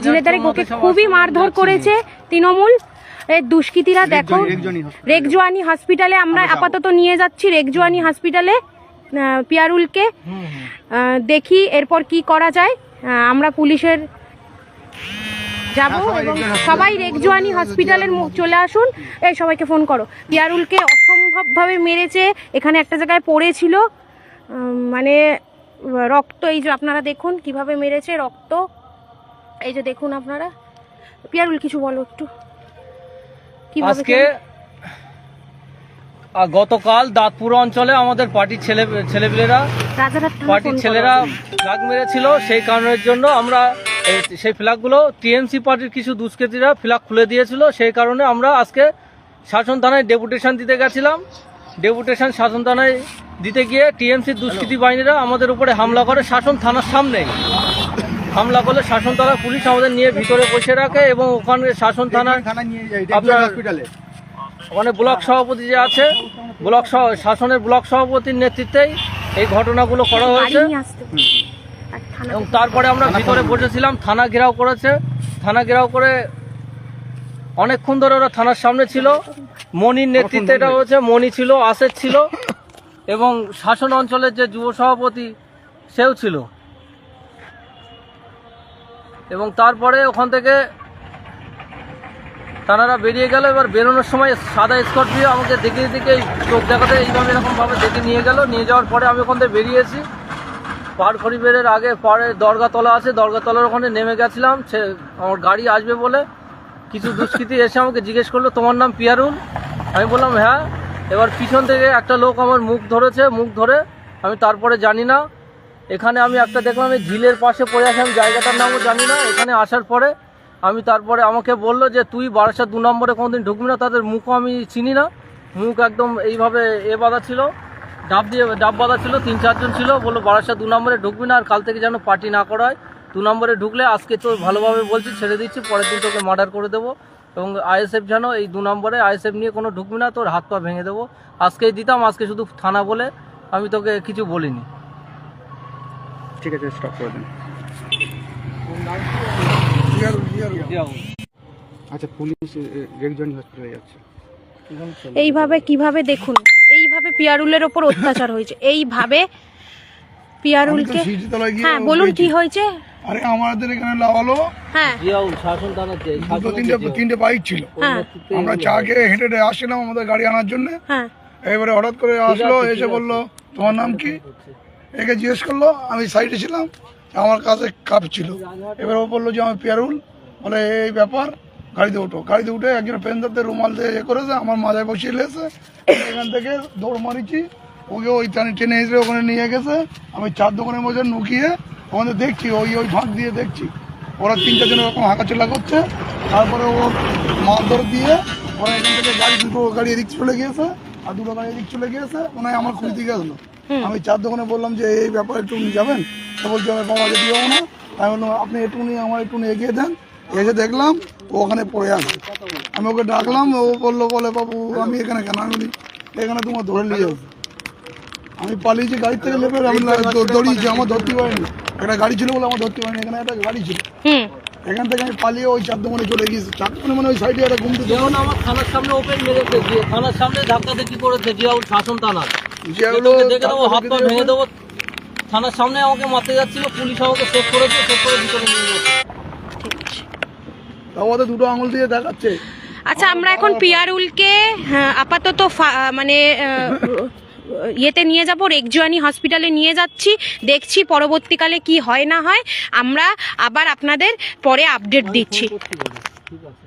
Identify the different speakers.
Speaker 1: জিনেদারে ওকে খুবই মারধর করেছে তৃণমূল দুষ্কৃতীরা। দেখো রেগজোয়ানি হসপিটালে আমরা আপাতত নিয়ে যাচ্ছি, রেগজোয়ানি হসপিটালে পিয়ারুলকে। দেখি এরপর কি করা যায়। আমরা পুলিশের যাব এবং সবাই রেগজোয়ানি হসপিটালের চলে আসুন। এই সবাইকে ফোন করো। পিয়ারুলকে অসম্ভবভাবে মেরেছে, এখানে একটা জায়গায় পড়েছিল, মানে রক্ত, এই যে আপনারা দেখুন কিভাবে মেরেছে, রক্ত এই যে দেখুন আপনারা। পিয়ারুল কিছু বলো একটু।
Speaker 2: আজকে গতকাল দাঁতপুর অঞ্চলে আমাদের পার্টির ছেলেপেলেরা ফ্ল্যাগ মেরেছিল, সেই কারণের জন্য আমরা সেই ফ্ল্যাগগুলো টিএমসি পার্টির কিছু দুষ্কৃতীরা ফ্ল্যাগ খুলে দিয়েছিল, সেই কারণে আমরা আজকে শাসন থানায় ডেপুটেশন দিতে গেছিলাম। ডেপুটেশন শাসন থানায় দিতে গিয়ে টিএমসির দুষ্কৃতী বাহিনীরা আমাদের উপরে হামলা করে, শাসন থানার সামনে হামলা করলে শাসন থানার পুলিশ আমাদের নিয়ে ভিতরে বসে রাখে এবং ওখানে শাসন থানার আপনার ওখানে ব্লক সভাপতি যে আছে, শাসনের ব্লক সভাপতির নেতৃত্বেই এই ঘটনাগুলো করা হয়েছে। এবং তারপরে আমরা ভিতরে বসেছিলাম, থানা ঘেরাও করেছে, থানা ঘেরাও করে অনেকক্ষণ ধরে ওরা থানার সামনে ছিল। মনির নেতৃত্বে এটা হয়েছে, মনি ছিল, আসেদ ছিল এবং শাসন অঞ্চলের যে যুব সভাপতি সেও ছিল। এবং তারপরে ওখান থেকে তারা বেরিয়ে গেল। এবার বেরোনোর সময় সাদা স্করপিও আমাকে দেখে চোখ দেখাতে এইভাবে এরকমভাবে দেখে নিয়ে গেল। নিয়ে যাওয়ার পরে আমি ওখান থেকে বেরিয়েছি, পার খরিবের আগে পরে দরগাতলা আছে, দরগাতলার ওখানে নেমে গেছিলাম। সে আমার গাড়ি আসবে বলে কিছু দুষ্কৃতী এসে আমাকে জিজ্ঞেস করলো তোমার নাম পিয়ারুল? আমি বললাম হ্যাঁ। এবার পিছন থেকে একটা লোক আমার মুখ ধরেছে, মুখ ধরে আমি তারপরে জানি না, এখানে আমি একটা দেখলাম এই ঝিলের পাশে পড়ে আছে, আমি জায়গাটার নামও জানি না। এখানে আসার পরে আমি তারপরে আমাকে বললো যে তুই বারাসাত 2 নম্বরে কোনোদিন ঢুকবি না। তাদের মুখও আমি চিনি না, মুখ একদম এইভাবে বাঁধা ছিল, ডাব বাঁধা ছিল, 3-4 জন ছিল। বললো বারাসাত 2 নম্বরে ঢুকবি না, আর কাল থেকে যেন পার্টি না করা হয়। 2 নম্বরে ঢুকলে আজকে তো ভালোভাবে বলছি ছেড়ে দিচ্ছি, পরের দিন তোকে মার্ডার করে দেবো। এবং আইএসএফ যেন এই 2 নম্বরে আইএসএফ নিয়ে কোনো ঢুকবি না, তোর হাত পা ভেঙে দেবো। আজকেই দিতাম, আজকে শুধু থানা বলে আমি তোকে কিছু বলিনি।
Speaker 3: ঠিক আছে, স্টপ করে দিন। আচ্ছা, পুলিশ রেগজোয়ানি হসপিটালে যাচ্ছে।
Speaker 1: এইভাবে কিভাবে দেখুন, এইভাবে পিয়ারুলের ওপর অত্যাচার হয়েছে, এইভাবে পিয়ারুলকে। হ্যাঁ বলুন কি হয়েছে।
Speaker 4: আরে আমাদের এখানে লাগালো,
Speaker 1: হ্যাঁ
Speaker 2: শাসন থানার
Speaker 4: তিনটে বাইক ছিল, আমরা চা খেয়ে হেঁটে হেঁটে আসছিলাম আমাদের গাড়ি আনার জন্য। এবারে হঠাৎ করে আসলো, এসে বললো তোমার নাম কি? একে জিজ্ঞেস করলো, আমি সাইডে ছিলাম, আমার কাছে কাপ ছিল। এবার ও বললো যে আমি পিয়ারুল, বলে এই ব্যাপার, গাড়িতে ওঠো। গাড়িতে উঠে একজন পেন্দারদের রুমাল দিয়ে করেছে, আমার মাথায় বসিয়ে লেগেছে। এখান থেকে দৌড় মারিছি, ওকে ওই টেনে এসে ওখানে নিয়ে গেছে। আমি 4 দোকানের মধ্যে নুকিয়ে ওখানে দেখছি, ওই ফাঁক দিয়ে দেখছি ওরা 3-4 জন এরকম হাঁকাচলা করছে। তারপরে ও মারধর দিয়ে ওরা এখান থেকে দুটো গাড়ি এদিক চলে গিয়েছে, আর 2টো গাড়ি এদিক চলে গিয়েছে। মনে হয় আমার খুঁজে দিকে আসলো। আমি 4 দোকানে বললাম যে এই ব্যাপারে একটু যাবেন, তো বলছি আমি বাবাকে দিও না। আমি বললাম আপনি একটু নিয়ে আমার একটু এগিয়ে দেন। এসে দেখলাম ও ওখানে পড়ে আছে। আমি ওকে ডাকলাম, ও বললো বলে বাবু আমি এখানে কেন? আমি বলি এখানে তোমার ধরে নিয়ে যাবো। আমি পালিয়েছি গাড়ি থেকে নেবে, আমি দৌড়িয়েছি, আমার ধরতে পারিনি। একটা গাড়ি ছিল বলে আমার ধরতে পারিনি, এখানে একটা গাড়ি ছিল। এখান থেকে আমি পালিয়ে ওই 4 দোকানে চলে গিয়েছি। 4 দোকানে মানে ওই সাইডে একটা ঘুমতে যেমন আমার থানার সামনে ওপেন মেরেছে, থানার সামনে ধাক্কা দেখি করেছে জিয়াউল, শাসন থানার দেখে দেবো, হাত পা ভেঙে দেবো। থানার সামনে আমাকে মারতে যাচ্ছিল, পুলিশ আমাকে সেভ করেছে, সেভ করে ভিতরে নিয়ে যাচ্ছে। আমাদের 2টো আঙুল দিয়ে দেখাচ্ছে।
Speaker 1: আচ্ছা, আমরা এখন পিয়ারুলকে আপাতত মানে ইয়েতে নিয়ে যাব, রেগজোয়ানি হসপিটালে নিয়ে যাচ্ছি, দেখছি পরবর্তীকালে কি হয় না হয়। আমরা আবার আপনাদের পরে আপডেট দিচ্ছি।
Speaker 2: ঠিক আছে।